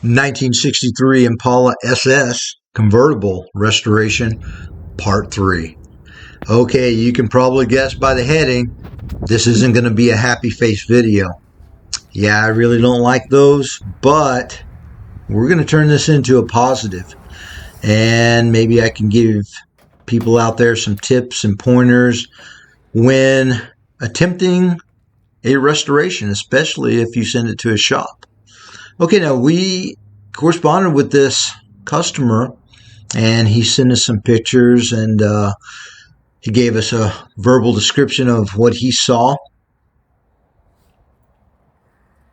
1963 Impala SS Convertible Restoration Part 3. Okay, you can probably guess by the heading, this isn't going to be a happy face video. Yeah, I really don't like those, but we're going to turn this into a positive. And maybe I can give people out there some tips and pointers when attempting a restoration, especially if you send it to a shop. Okay, now we corresponded with this customer and he sent us some pictures and he gave us a verbal description of what he saw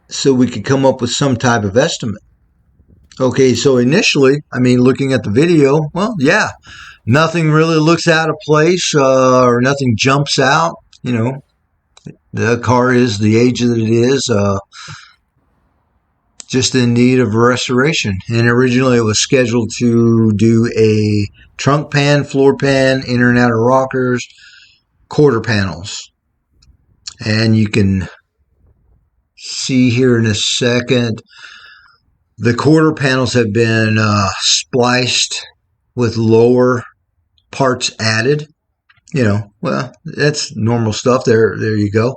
so we could come up with some type of estimate. Okay, so initially, looking at the video, well, yeah, nothing really looks out of place or nothing jumps out. You know, the car is the age that it is, just in need of restoration. And originally it was scheduled to do a trunk pan, floor pan, inner and outer rockers, quarter panels. And you can see here in a second, the quarter panels have been spliced with lower parts added. You know, well, that's normal stuff. There you go.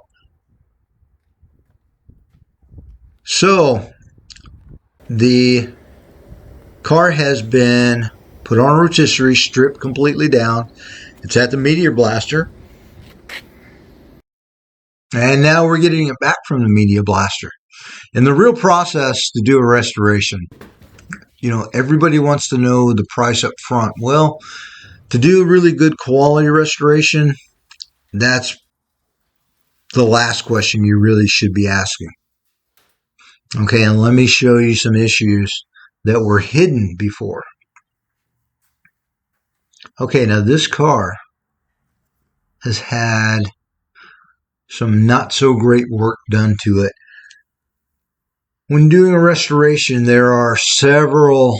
So the car has been put on rotisserie, stripped completely down. It's at the Meteor Blaster. And now we're getting it back from the Meteor Blaster. And the real process to do a restoration, you know, everybody wants to know the price up front. Well, to do a really good quality restoration, that's the last question you really should be asking. Okay, and let me show you some issues that were hidden before. Okay, now this car has had some not so great work done to it. When doing a restoration, there are several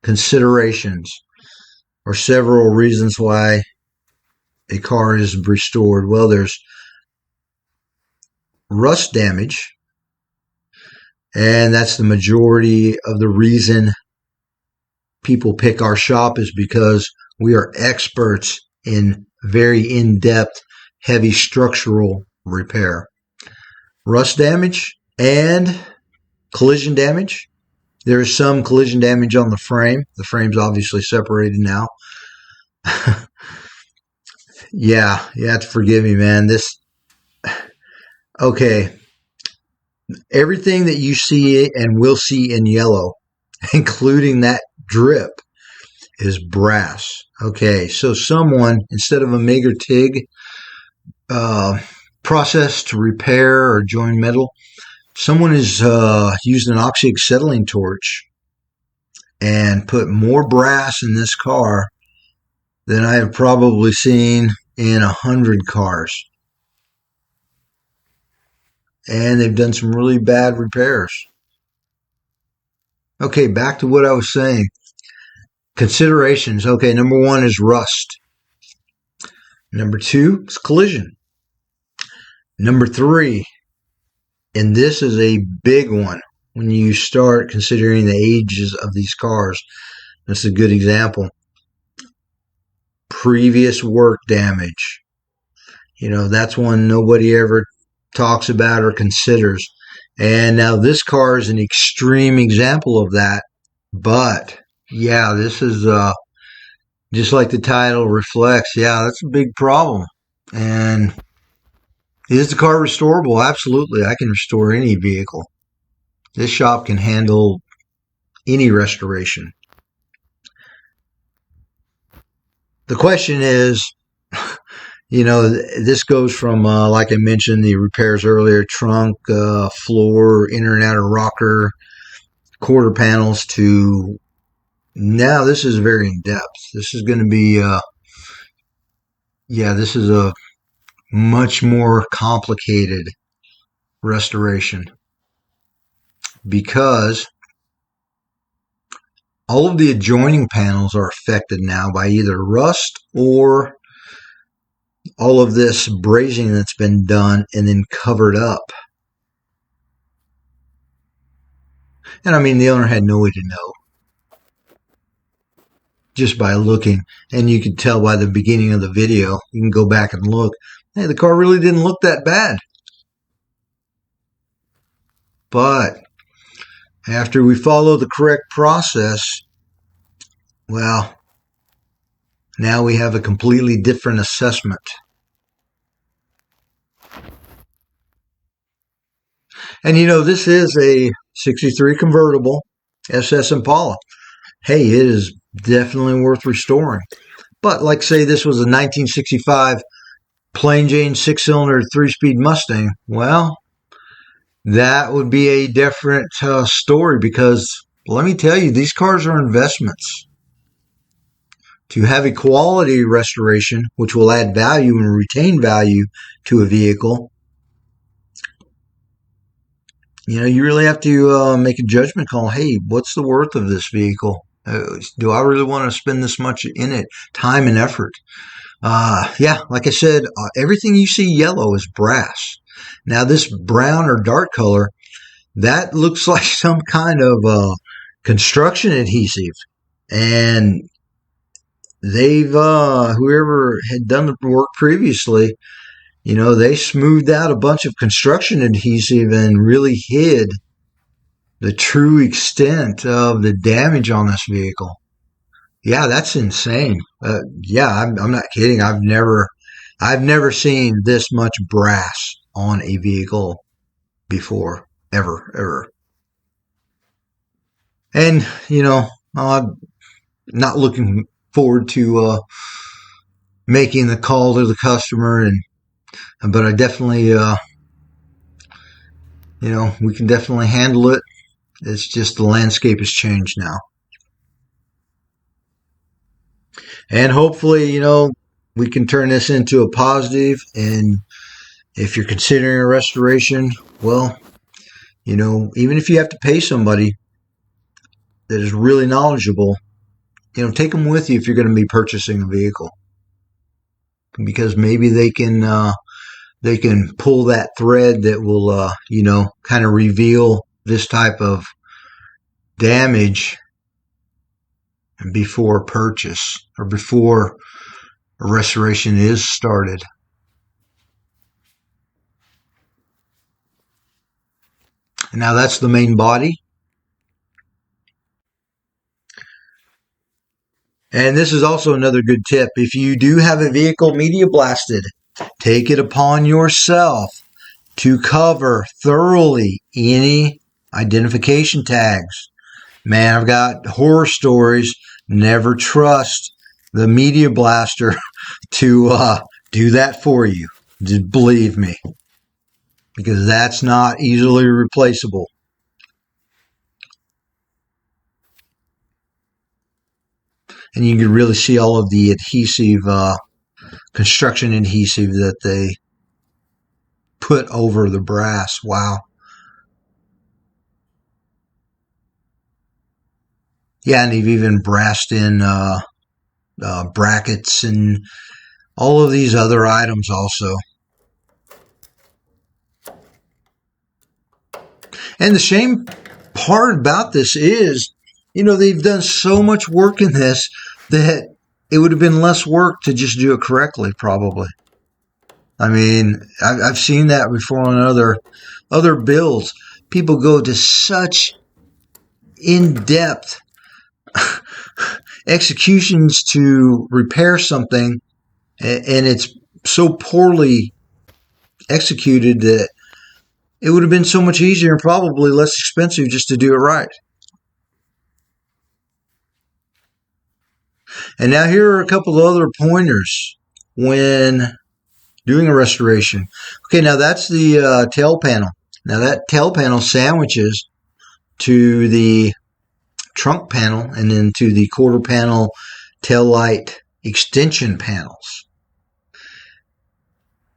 considerations or several reasons why a car is restored. Well, there's rust damage, and that's the majority of the reason people pick our shop, is because we are experts in very in-depth, heavy structural repair. Rust damage and collision damage. There is some collision damage on the frame. The frame's obviously separated now. Yeah, you have to forgive me, man. Okay. Everything that you see and will see in yellow, including that drip, is brass. Okay, so someone, instead of a MIG or TIG process to repair or join metal, someone has used an oxy-acetylene torch and put more brass in this car than I have probably seen in 100 cars. And they've done some really bad repairs. Okay, back to what I was saying. Considerations. Okay, number one is rust. Number two is collision. Number three, and this is a big one when you start considering the ages of these cars. That's a good example. Previous work damage. You know, that's one nobody ever talks about or considers. And now this car is an extreme example of that. But yeah, this is just like the title reflects. Yeah, that's a big problem. And is the car restorable? Absolutely. I can restore any vehicle. This shop can handle any restoration. The question is, you know, this goes from, like I mentioned, the repairs earlier, trunk, floor, inner and outer rocker, quarter panels, to now this is very in-depth. This is going to be, this is a much more complicated restoration, because all of the adjoining panels are affected now by either rust or all of this brazing that's been done and then covered up. And I mean, the owner had no way to know just by looking. And you could tell by the beginning of the video, you can go back and look. Hey, the car really didn't look that bad. But after we follow the correct process, well, now we have a completely different assessment. And you know, this is a 63 convertible SS Impala. Hey, it is definitely worth restoring. But like say this was a 1965 plain Jane 6-cylinder 3-speed Mustang, well, that would be a different story, because let me tell you, these cars are investments. To have a quality restoration, which will add value and retain value to a vehicle, you know, you really have to make a judgment call. Hey, what's the worth of this vehicle? Do I really want to spend this much in it? Time and effort. Yeah, like I said, everything you see yellow is brass. Now, this brown or dark color, that looks like some kind of construction adhesive. And they've, whoever had done the work previously, you know, they smoothed out a bunch of construction adhesive and really hid the true extent of the damage on this vehicle. Yeah, that's insane. Yeah, I'm not kidding. I've never seen this much brass on a vehicle before, ever. And you know, I'm not looking forward to making the call to the customer, but I definitely, you know, we can definitely handle it. It's just the landscape has changed now. And hopefully, you know, we can turn this into a positive. And if you're considering a restoration, well, you know, even if you have to pay somebody that is really knowledgeable, you know, take them with you if you're going to be purchasing a vehicle, because maybe they can pull that thread that will, you know, kind of reveal this type of damage before purchase or before a restoration is started. And now that's the main body. And this is also another good tip. If you do have a vehicle media blasted, take it upon yourself to cover thoroughly any identification tags. Man, I've got horror stories. Never trust the media blaster to do that for you. Just believe me, because that's not easily replaceable. And you can really see all of the adhesive, construction adhesive that they put over the brass. Wow. Yeah, and they've even brassed in brackets and all of these other items also. And the shame part about this is, you know, they've done so much work in this that it would have been less work to just do it correctly, probably. I mean, I've seen that before on other builds. People go to such in-depth executions to repair something, and it's so poorly executed that it would have been so much easier and probably less expensive just to do it right. And now here are a couple of other pointers when doing a restoration. Okay, now that's the tail panel. Now that tail panel sandwiches to the trunk panel and then to the quarter panel tail light extension panels.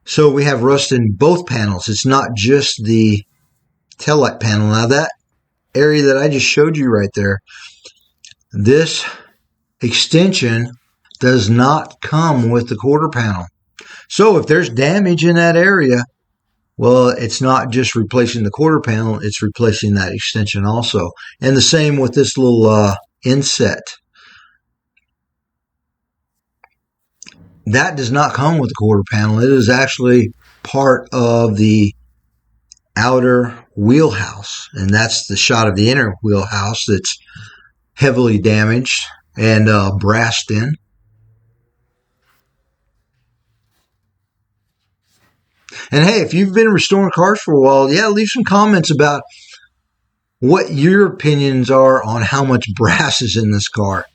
So we have rust in both panels. It's not just the tail light panel. Now that area that I just showed you right there, this extension does not come with the quarter panel. So if there's damage in that area, Well, it's not just replacing the quarter panel, it's replacing that extension also. And the same with this little inset. That does not come with the quarter panel. It is actually part of the outer wheelhouse, and that's the shot of the inner wheelhouse that's heavily damaged and brassed in. And hey, if you've been restoring cars for a while, yeah, leave some comments about what your opinions are on how much brass is in this car.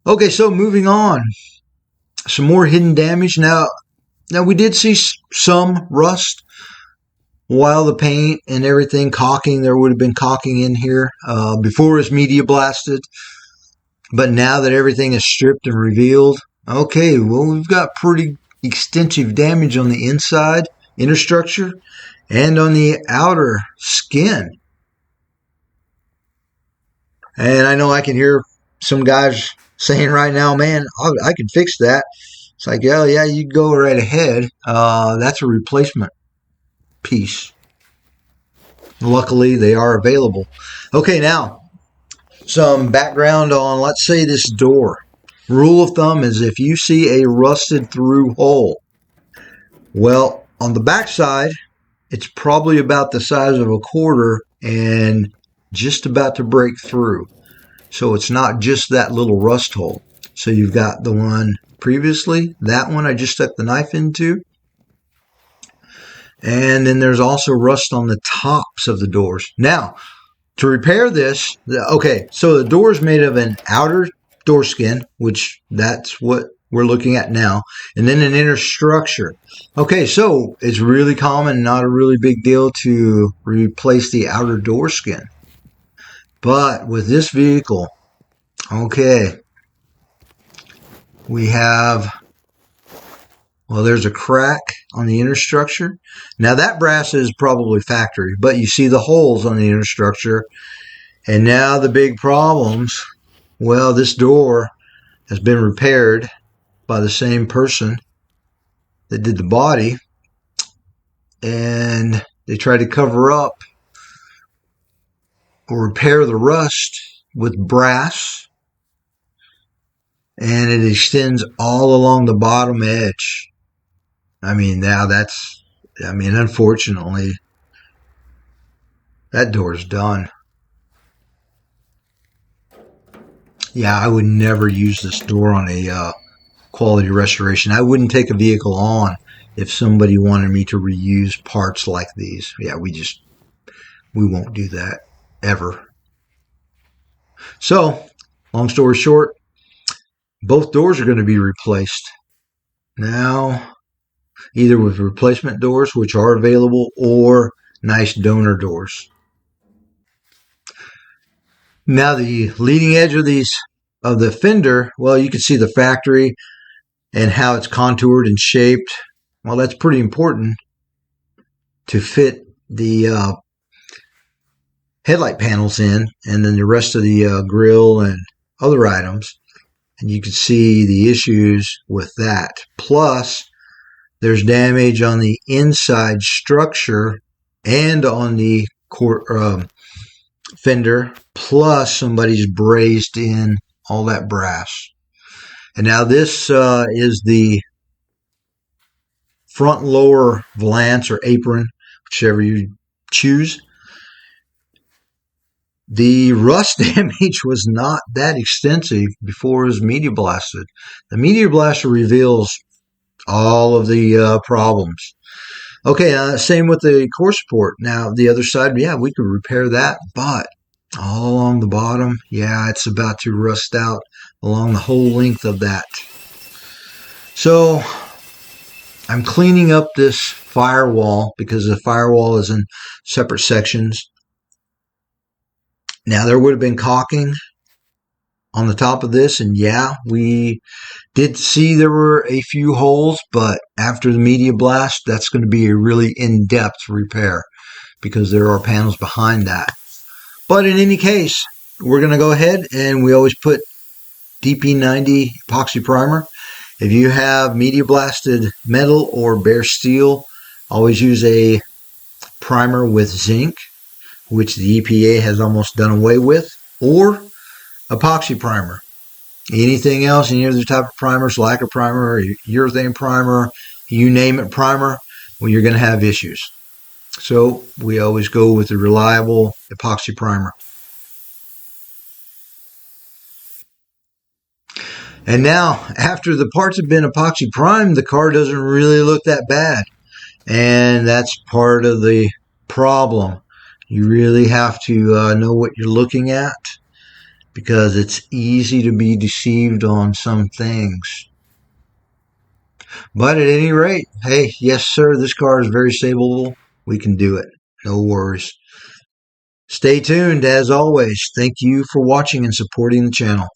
Okay, so moving on. Some more hidden damage. Now we did see some rust while the paint and everything caulking. There would have been caulking in here before it was media blasted. But now that everything is stripped and revealed, okay, well, we've got pretty extensive damage on the inside, inner structure, and on the outer skin. And I know I can hear some guys saying right now, man, I can fix that. It's like, yeah, you go right ahead. That's a replacement piece. Luckily, they are available. Okay, now, some background on, let's say, this door. Rule of thumb is if you see a rusted through hole, well, on the back side, it's probably about the size of a quarter and just about to break through. So it's not just that little rust hole. So you've got the one previously, that one I just stuck the knife into. And then there's also rust on the tops of the doors. Now, to repair this, okay, so the door is made of an outer door skin, which that's what we're looking at now, and then an inner structure. Okay, so it's really common, not a really big deal to replace the outer door skin. But with this vehicle, okay, we have, well, there's a crack on the inner structure. Now that brass is probably factory, but you see the holes on the inner structure. And now the big problems, well, this door has been repaired by the same person that did the body, and they tried to cover up or repair the rust with brass, and it extends all along the bottom edge. I mean, now that's, unfortunately, that door's done. Yeah, I would never use this door on a quality restoration. I wouldn't take a vehicle on if somebody wanted me to reuse parts like these. Yeah, we won't do that ever. So, long story short, both doors are going to be replaced. Now, either with replacement doors, which are available, or nice donor doors. Now, the leading edge of the fender, well, you can see the factory and how it's contoured and shaped. Well, that's pretty important to fit the headlight panels in, and then the rest of the grill and other items. And you can see the issues with that. Plus, there's damage on the inside structure and on the fender. Plus, somebody's brazed in all that brass. And now this is the front lower valance or apron, whichever you choose. The rust damage was not that extensive before it was media blasted. The media blaster reveals all of the problems. Okay, same with the core support. Now, the other side, yeah, we could repair that, but all along the bottom, yeah, it's about to rust out along the whole length of that. So, I'm cleaning up this firewall because the firewall is in separate sections. Now, there would have been caulking on the top of this, and yeah, we did see there were a few holes, but after the media blast, that's going to be a really in-depth repair because there are panels behind that. But in any case, we're going to go ahead, and we always put DP90 epoxy primer. If you have media blasted metal or bare steel, always use a primer with zinc, which the EPA has almost done away with, or epoxy primer. Anything else, any other type of primers, lacquer primer, urethane primer, you name it primer, well, you're going to have issues. So we always go with the reliable epoxy primer. And now, after the parts have been epoxy primed, the car doesn't really look that bad. And that's part of the problem. You really have to know what you're looking at, because it's easy to be deceived on some things. But at any rate, hey, yes, sir, this car is very savable. We can do it. No worries. Stay tuned, as always. Thank you for watching and supporting the channel.